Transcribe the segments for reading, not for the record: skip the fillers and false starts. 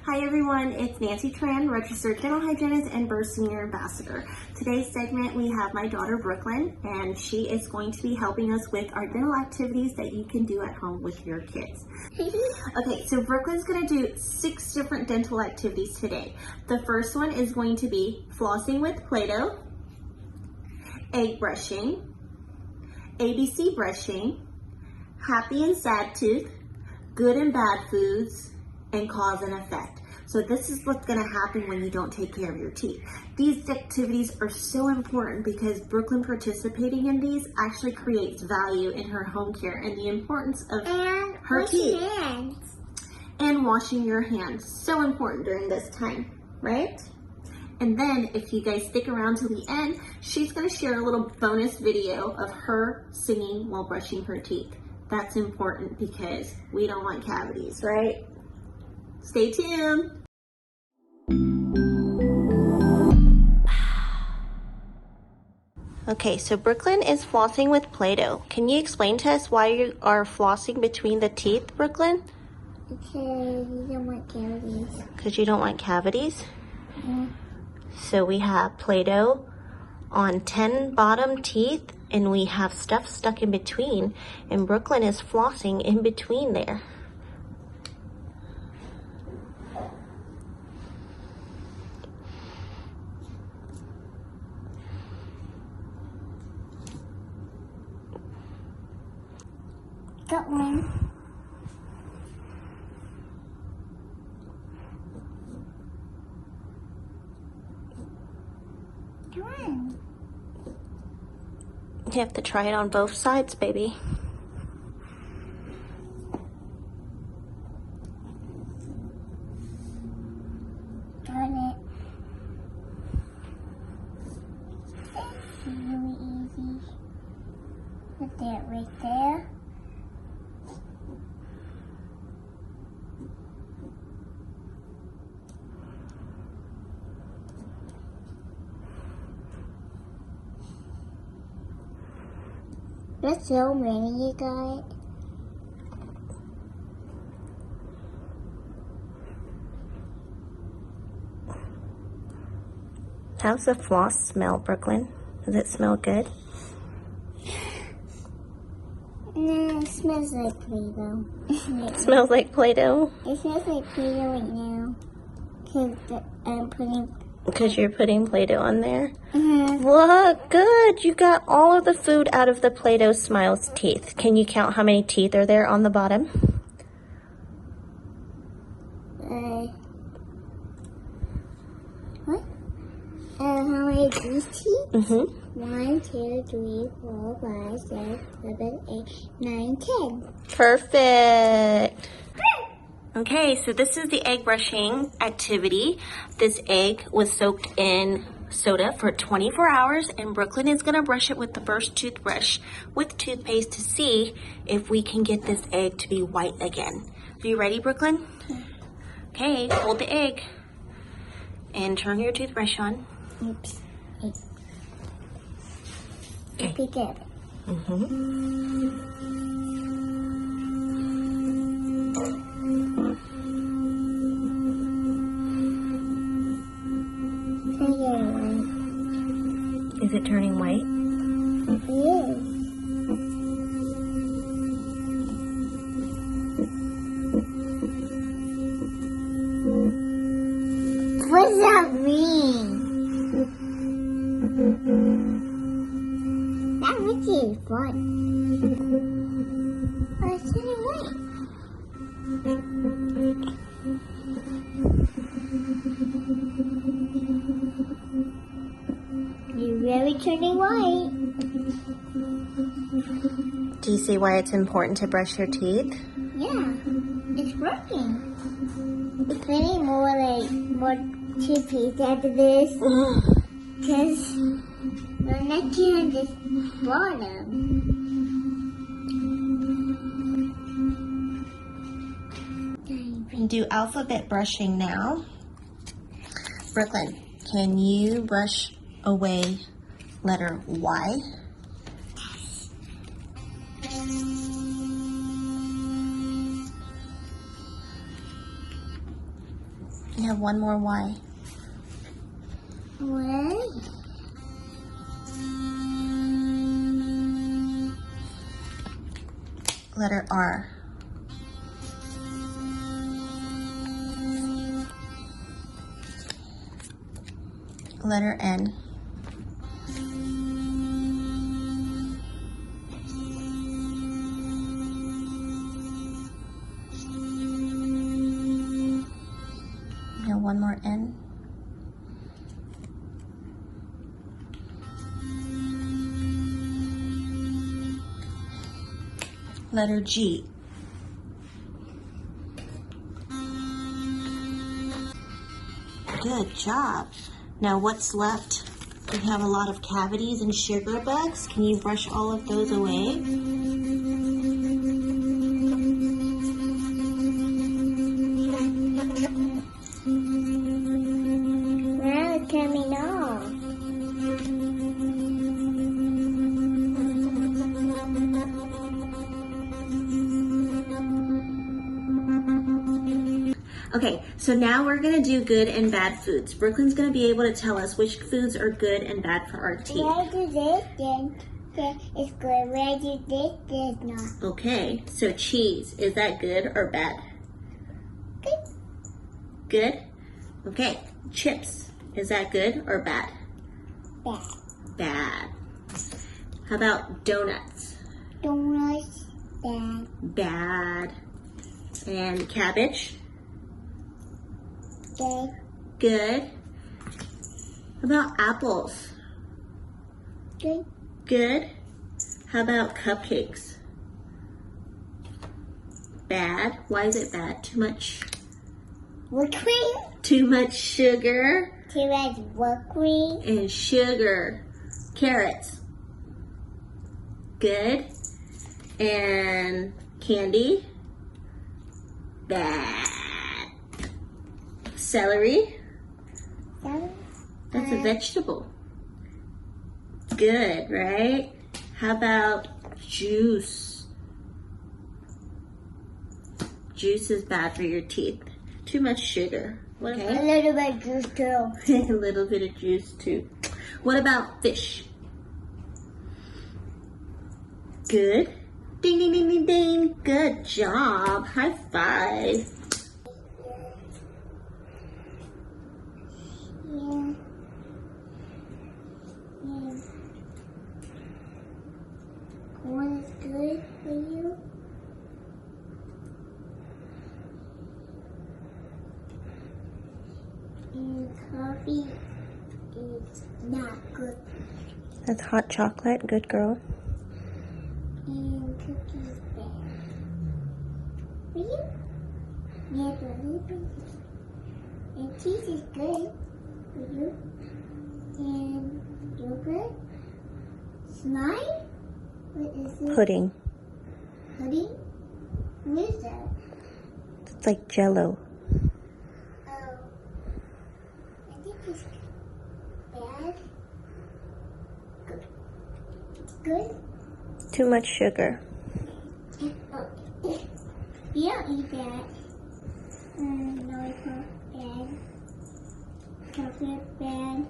Hi everyone, it's Nancy Tran, registered dental hygienist and Burst Senior Ambassador. Today's segment we have my daughter Brooklyn, and she is going to be helping us with our dental activities that you can do at home with your kids. Okay, so Brooklyn's going to do 6 different dental activities today. The first one is going to be flossing with play-doh, egg brushing, ABC brushing, happy and sad tooth, good and bad foods, and cause and effect. So this is what's going to happen when you don't take care of your teeth. These activities are so important because Brooklyn participating in these actually creates value in her home care and the importance of her teeth. And washing your hands. So important during this time, right? And then if you guys stick around till the end, she's going to share a little bonus video of her singing while brushing her teeth. That's important because we don't want cavities, right? Stay tuned. Okay, so Brooklyn is flossing with play-doh. Can you explain to us why you are flossing between the teeth, Brooklyn? Because you don't want cavities. Because you don't want cavities? Yeah. So we have play-doh on 10 bottom teeth, and we have stuff stuck in between, and Brooklyn is flossing in between there. Got one. Tran. You have to try it on both sides, baby. Got it. It's really easy. Put that right there. There's so many you got. How's the floss smell, Brooklyn? Does it smell good? No, it smells like Play-Doh. It smells like Play-Doh? It smells like Play-Doh right now. Because I'm putting... Because you're putting Play-Doh on there? Mm-hmm. Look, good. You got all of the food out of the Play-Doh Smiles teeth. Can you count how many teeth are there on the bottom? What? How many are these teeth? Mm-hmm. 1, 2, 3, 4, 5, 6, 7, 8, 9, 10. Perfect. Okay, so this is the egg brushing activity. This egg was soaked in soda for 24 hours, and Brooklyn is gonna brush it with the first toothbrush with toothpaste to see if we can get this egg to be white again. Are you ready, Brooklyn? Okay, hold the egg and turn your toothbrush on. Oops. Okay. Pick it up. Is it turning white? It is. What does that mean? That makes it fun. Oh, it's turning white. You're really turning white. Do you see why it's important to brush your teeth? Yeah, it's working. It's getting more toothpaste after this. Because the next one just bottom. We can do alphabet brushing now. Brooklyn, can you brush away letter Y? You have one more Y. What? Letter R. Letter N. Now one more N. Letter G. Good job. Now what's left? You have a lot of cavities and sugar bugs. Can you brush all of those away? Now it's coming off. Okay, so now we're gonna do good and bad foods. Brooklyn's gonna be able to tell us which foods are good and bad for our teeth. When I do this, then it's good. When I do this, then it's not. Okay, so cheese, is that good or bad? Good. Good? Okay, chips, is that good or bad? Bad. Bad. How about donuts? Donuts, bad. Bad. And cabbage? Good. Good. How about apples? Good. Good. How about cupcakes? Bad. Why is it bad? Too much? Whipped cream. Too much sugar Too much whipped cream. and sugar. Carrots. Good. And candy? Bad. Celery? That's a vegetable. Good, right? How about juice? Juice is bad for your teeth. Too much sugar. A Okay. little bit of juice too. A little bit of juice too. What about fish? Good. Ding, ding, ding, ding, ding. Good job. High five. Yeah. Yeah. Corn is good for you. And coffee is not good. That's hot chocolate. Good girl. And cookies bad. For you? Yeah, for you. And cheese is good for you. And yogurt. Slime? What is it? Pudding. Pudding? What is that? It's like Jello. Oh. I think it's bad. Good. Good? Too much sugar. You don't eat that. Lollipop bad. Chocolate bad.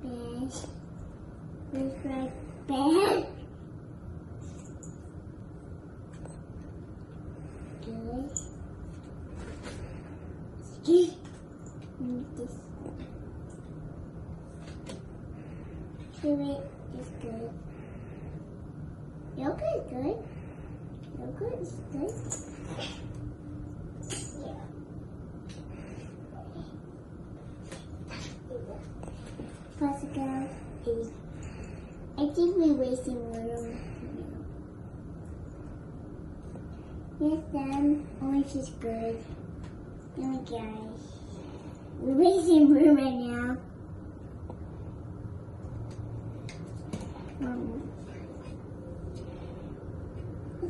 Bad. French fries bad. Good. Excuse me. This. Chili is good. Yogurt is good. Yogurt is good. Yeah. Popsicle is. I think we're wasting water. Yes, Sam. Orange is good. Oh my gosh. We're wasting room right now.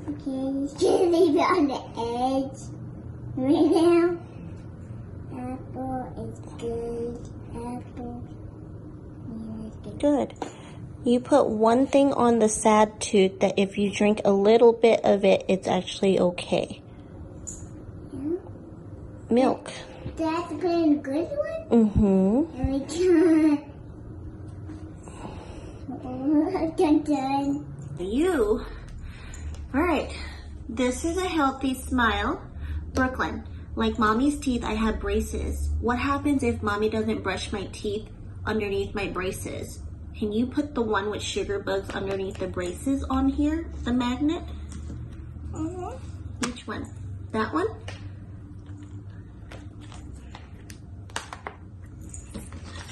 Okay, just leave it on the edge right now. Apple is good. Apple is good. Good. You put one thing on the sad tooth that if you drink a little bit of it, it's actually okay. milk. Do I have to put in a good one? Dun dun. You. Alright. This is a healthy smile. Brooklyn, like mommy's teeth, I have braces. What happens if mommy doesn't brush my teeth underneath my braces? Can you put the one with sugar bugs underneath the braces on here? The magnet? Which one? That one?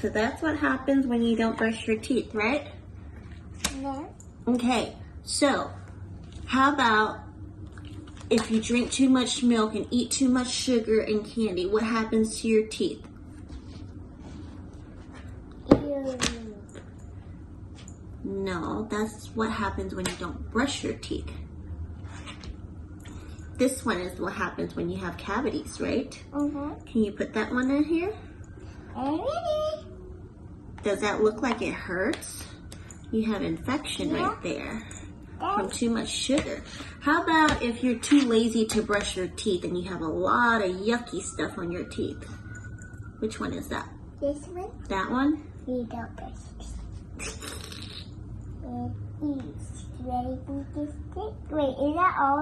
So that's what happens when you don't brush your teeth, right? No. Okay, so how about if you drink too much milk and eat too much sugar and candy, what happens to your teeth? Ew. No, that's what happens when you don't brush your teeth. This one is what happens when you have cavities, right? Can you put that one in here? Ready? Does that look like it hurts? You have infection right there from too much sugar. How about if you're too lazy to brush your teeth and you have a lot of yucky stuff on your teeth? Which one is that? This one? That one? We don't brush it. Ready for this stick? Wait, is that all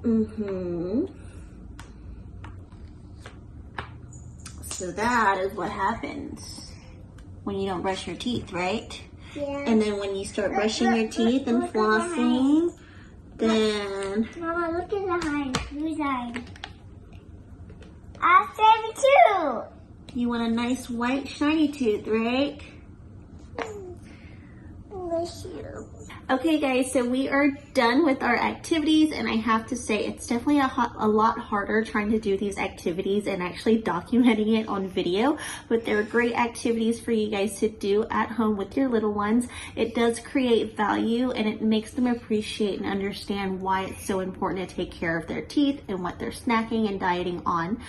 in it? So that is what happens when you don't brush your teeth, right? Yeah. And then when you start brushing your teeth and look at flossing, then... Mama, look at the hind. Who's hind? I have 72. You want a nice white shiny tooth, right? Bless you. Okay guys, so we are done with our activities, and I have to say it's definitely a lot harder trying to do these activities and actually documenting it on video, but they're great activities for you guys to do at home with your little ones. It does create value and it makes them appreciate and understand why it's so important to take care of their teeth and what they're snacking and dieting on.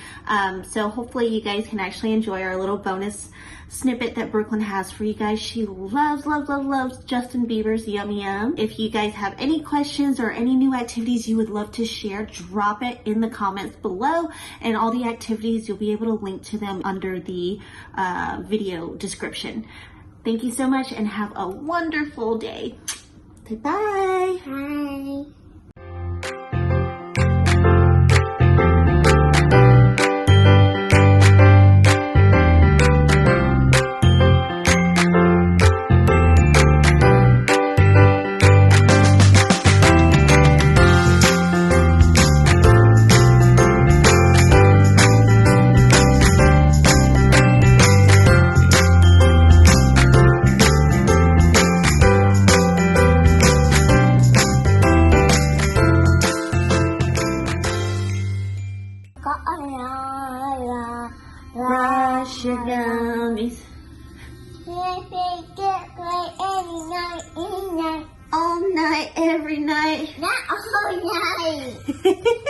So hopefully you guys can actually enjoy our little bonus snippet that Brooklyn has for you guys. She loves, loves, loves, loves Justin Bieber's Yum Yum. If you guys have any questions or any new activities you would love to share, drop it in the comments below, and all the activities, you'll be able to link to them under the video description. Thank you so much and have a wonderful day. Goodbye. Bye. Brush your gummies. All night, every night. Not all night.